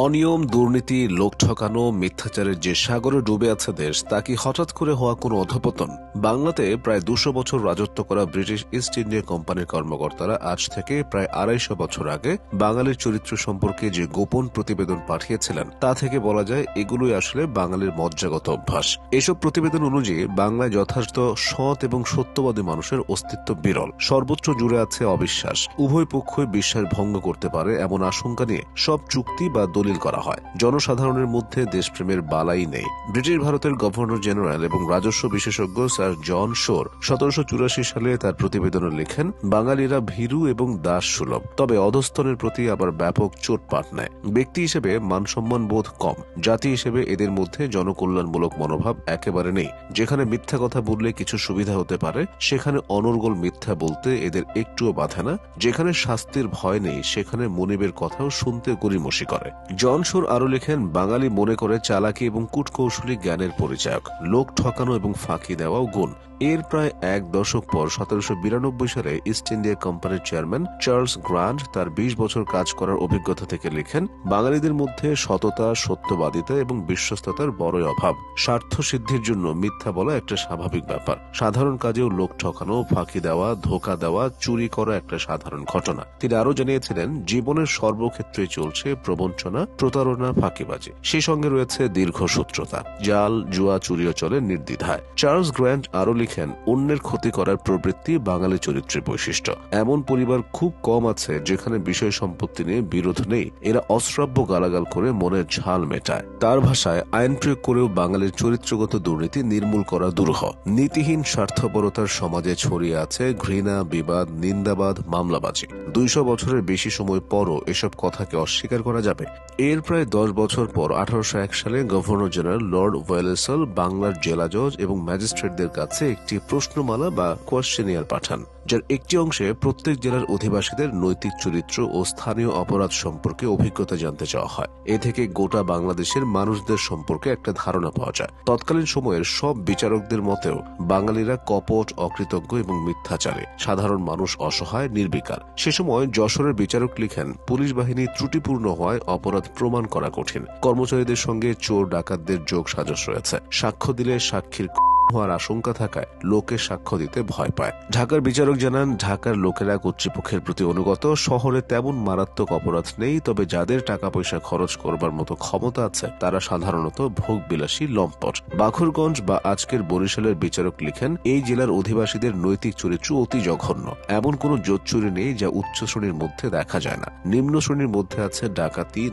অনিয়ম, দুর্নীতি, লোক ঠকানো, মিথ্যাচারের যে সাগরে ডুবে আছে দেশ, তা কি হঠাৎ করে হওয়া কোনো অধঃপতন? বাংলাতে প্রায় ২০০ বছর রাজত্ব করা ব্রিটিশ ইস্ট ইন্ডিয়া কোম্পানির কর্মকর্তারা আজ থেকে প্রায় ২৫০ বছর আগে বাঙালির চরিত্র সম্পর্কে যে গোপন প্রতিবেদন পাঠিয়েছিলেন, তা থেকে বলা যায় এগুলোই আসলে বাঙালির মজ্জাগত অভ্যাস। এসব প্রতিবেদন অনুযায়ী বাংলায় যথার্থ সৎ এবং সত্যবাদী মানুষের অস্তিত্ব বিরল। সর্বত্র জুড়ে আছে অবিশ্বাস। উভয় পক্ষই বিশ্বাস ভঙ্গ করতে পারে এমন আশঙ্কা নিয়ে সব চুক্তি বা দলিল করা হয়। জনসাধারণের মধ্যে দেশপ্রেমের বালাই নেই। ব্রিটিশ ভারতের গভর্নর জেনারেল এবং রাজস্ব বিশেষজ্ঞ স্যার জন শোর ১৭৮৪ সালে তার প্রতিবেদনে লেখেন, বাঙালিরা ভীরু এবং দাস সুলভ, তবে অধস্তনের প্রতি আবার ব্যাপক চোটপাট নেয়। ব্যক্তি হিসেবে মানসম্মান বোধ কম, জাতি হিসেবে এদের মধ্যে জনকল্যাণমূলক মনোভাব একেবারে নেই। যেখানে মিথ্যা কথা বললে কিছু সুবিধা হতে পারে, সেখানে অনর্গল মিথ্যা বলতে এদের একটুও বাধে না। যেখানে শাস্তির ভয় নেই, সেখানে মনিবের কথাও শুনতে গড়িমসি করে। জন শোর আরো লেখেন, বাঙালি মনে করে চালাকি এবং কূটকৌশলী জ্ঞানের পরিচায়ক, লোক ঠকানো এবং ফাঁকি দেওয়াও গুণ। এর প্রায় এক দশক পর ১৭৯২ সালে ইস্ট ইন্ডিয়া কোম্পানির চেয়ারম্যান চার্লস গ্রান্ট তার ২০ বছর কাজ করার অভিজ্ঞতা থেকে লিখেন, বাঙালিদের মধ্যে সততা, সত্যবাদিতা এবং বিশ্বস্ততার বড়ই অভাব। স্বার্থ সিদ্ধির জন্য মিথ্যা বলা একটা স্বাভাবিক ব্যাপার। সাধারণ কাজেও লোক ঠকানো, ফাঁকি দেওয়া, ধোঁকা দেওয়া, চুরি করা একটা সাধারণ ঘটনা। তিনি আরো জানিয়েছিলেন, জীবনের সর্বক্ষেত্রে চলছে প্রবঞ্চনা, প্রতারণা, ফাঁকিবাজি। সেই সঙ্গে রয়েছে দীর্ঘসূত্রতা, জাল, জুয়া, চুরিও চলে নির্দ্বিধায়। চার্লস গ্র্যান্ট আরো লিখেন, অন্যের ক্ষতি করার প্রবৃত্তি বাঙালি চরিত্রের বৈশিষ্ট্য। এমন পরিবার খুব কম আছে যেখানে বিষয় সম্পত্তি নিয়ে বিরোধ নেই। এরা অশ্রাব্য গালাগাল করে মনের ঝাল মেটায়। তার ভাষায়, আইন প্রয়োগ করেও বাঙালির চরিত্রগত দুর্নীতি নির্মূল করা দুরূহ। নীতিহীন স্বার্থপরতার সমাজে ছড়িয়ে আছে ঘৃণা, বিবাদ, নিন্দাবাদ, মামলাবাজি। ২০০ বছরের বেশি সময় পরও এসব কথাকে অস্বীকার করা যাবে? এর প্রায় ১০ বছর পর ১৮০১ সালে গভর্নর জেনারেল লর্ড ওয়েলেসল বাংলার জেলা জজ এবং ম্যাজিস্ট্রেটদের কাছে একটি প্রশ্নমালা বা কোয়েশ্চেনিয়ার পাঠান, যার একটি অংশে প্রত্যেক জেলার অধিবাসীদের নৈতিক চরিত্র ও স্থানীয় অপরাধ সম্পর্কে অভিজ্ঞতা জানতে চাওয়া হয়। এ থেকে গোটা বাংলাদেশের মানুষদের সম্পর্কে একটা ধারণা পাওয়া যায়। তৎকালীন সময়ের সব বিচারকদের মতেও বাঙালিরা কপট, অকৃতজ্ঞ এবং মিথ্যাচারে। সাধারণ মানুষ অসহায়, নির্বিকার। সে সময় যশোরের বিচারক লিখেন, পুলিশ বাহিনী ত্রুটিপূর্ণ হওয়ায় অপরাধ প্রমাণ করা কঠিন। কর্মচারীদের সঙ্গে চোর ডাকাতদের যোগ সাজস রয়েছে। সাক্ষ্য দিলে সাক্ষীর হওয়ার আশঙ্কা থাকায় লোকে সাক্ষ্য দিতে ভয় পায়। ঢাকার বিচারক জানান, ঢাকার লোকেরা কর্তৃপক্ষের প্রতি অনুগত। শহরে তেমন মারাত্মক অপরাধ নেই, তবে যাদের টাকা পয়সা খরচ করবার মতো ক্ষমতা আছে তারা সাধারণত ভোগবিলাসী, লম্পট। বাখুরগঞ্জ বা আজকের বরিশালের বিচারক লিখেন, এই জেলার অধিবাসীদের নৈতিক চরিত্র অতি জঘন্য। এমন কোনো জোচ্চুরি নেই যা উচ্চ শ্রেণীর মধ্যে দেখা যায় না। নিম্ন শ্রেণীর মধ্যে আছে ডাকাতি।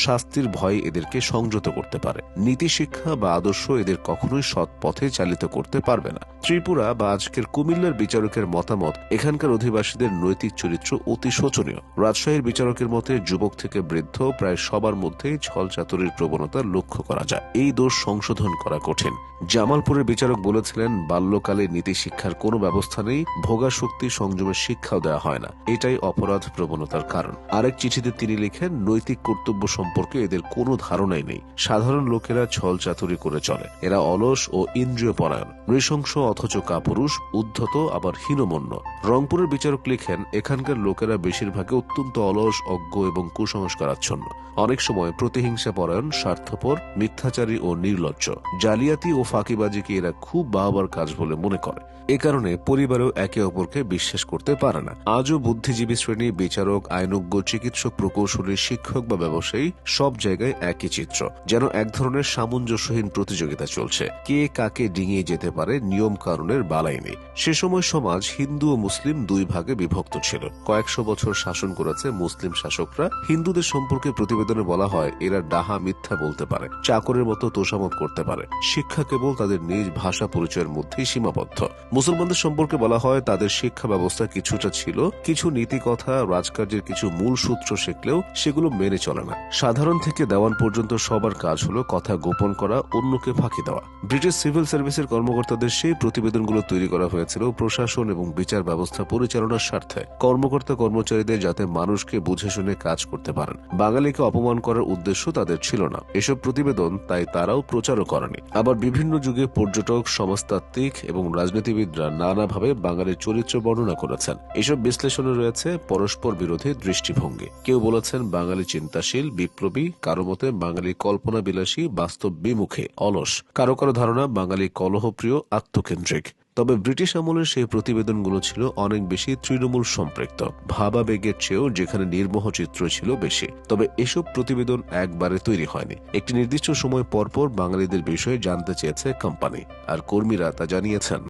শাস্তির ভয় এদেরকে সংযত করতে পারে। নীতি শিক্ষা বা আদর্শ এদের কখনোই সৎ পথে চালিত করতে পারবে না। ত্রিপুরা বা আজকের কুমিল্লার বিচারকের মতামত, এখানকার অধিবাসীদের নৈতিক চরিত্র অতি শোচনীয়। রাজশাহীর বিচারকের মতে, যুবক থেকে বৃদ্ধ প্রায় সবার মধ্যেই ছল চাতুরির প্রবণতা লক্ষ্য করা যায়। এই দোষ সংশোধন করা কঠিন। জামালপুরের বিচারক বলেছিলেন, বাল্যকালে নীতি শিক্ষার কোনো ব্যবস্থা নেই, ভোগাশক্তি সংযমের শিক্ষাও দেওয়া হয় না। এটাই অপরাধ প্রবণতার কারণ। আরেক চিঠিতে তিনি লিখেন, নৈতিক কর্তব্য সম্পর্কে এদের কোনো ধারণাই নেই। সাধারণ লোকেরা ছল চাতুরি করে চলে। এরা অলস ও ইন্দ্রিয় পরায়ণ, নৃশংস অথচ কাপুরুষ, উদ্ধত আবার হীনমন্য। রংপুরের বিচারক লিখেন, এখানকার লোকেরা বেশিরভাগে অত্যন্ত অলস, অজ্ঞ এবং কুসংস্কারাচ্ছন্ন। অনেক সময় প্রতিহিংসা পরায়ণ, স্বার্থপর, মিথ্যাচারী ও নির্লজ্জ। জালিয়াতি ও ফাঁকিবাজিকে এরা খুব বাহবার কাজ বলে মনে করে। এ কারণে পরিবারেও একে অপরকে বিশ্বাস করতে পারে না। আজও বুদ্ধিজীবী শ্রেণী, বিচারক, আইনজ্ঞ, চিকিৎসক, প্রকৌশলী, শিক্ষক বা ব্যবসায়ী সব জায়গায় একই চিত্র। যেন এক ধরনের সামঞ্জস্যহীন প্রতিযোগিতা চলছে। কে কাকে ডিঙিয়ে যেতে পারে, নিয়ম কানুনের বালাই নেই। সে সময় সমাজ হিন্দু ও মুসলিম দুই ভাগে বিভক্ত ছিল। কয়েকশো বছর শাসন করেছে মুসলিম শাসকরা। হিন্দুদের সম্পর্কে প্রতিবেদনে বলা হয়, এরা ডাহা, মিথ্যা বলতে পারে, চাকরের মতো তোষামত করতে পারে। শিক্ষা কেবল তাদের নিজ ভাষা পরিচয়ের মধ্যেই সীমাবদ্ধ। মুসলমানদের সম্পর্কে বলা হয়, তাদের শিক্ষা ব্যবস্থা কিছুটা ছিল, কিছু নীতি কথা, রাজকার্যের কিছু মূল সূত্র শিখলেও সেগুলো মেনে চলে না। সাধারণ থেকে দেওয়ান পর্যন্ত সবার কাজ হলো কথা গোপন করা, অন্যকে ফাঁকি দেওয়া। ব্রিটিশ সিভিল সার্ভিসের কর্মকর্তাদের সেই প্রতিবেদনগুলো তৈরি করা হয়েছিল প্রশাসন এবং বিচার ব্যবস্থা পরিচালনার স্বার্থে। কর্মকর্তা কর্মচারীদের যাতে মানুষকে বুঝে শুনে কাজ করতে পারেন। বাঙালিকে অপমান করার উদ্দেশ্য তাদের ছিল না। এসব প্রতিবেদন তাই তারাও প্রচারও করেনি। আবার বিভিন্ন যুগে পর্যটক, সমাজতাত্ত্বিক এবং রাজনীতিবিদরা নানাভাবে বাঙালির চরিত্র বর্ণনা করেছেন। এসব বিশ্লেষণে রয়েছে পরস্পর বিরোধী দৃষ্টিভঙ্গি। কেউ বলেছেন বাঙালি চিন্তাশীল, বিপ্লবী, কারো মতে বাঙালি কল্পনা বিলাসী, বাস্তব বিমুখে, অলস, কারো কারো ধারণা বাঙালি কলহপ্রিয়, আত্মকেন্দ্রিক। তবে ব্রিটিশ আমলের সেই প্রতিবেদনগুলো ছিল অনেক বেশি তৃণমূল সম্পৃক্ত, ভাবাবেগের চেয়েও যেখানে নির্মোহ চিত্র ছিল বেশি। তবে এসব প্রতিবেদন একবারে তৈরি হয়নি। একটি নির্দিষ্ট সময় পরপর বাঙালিদের বিষয়ে জানতে চেয়েছে কোম্পানি, আর কর্মীরা তা জানিয়েছেন।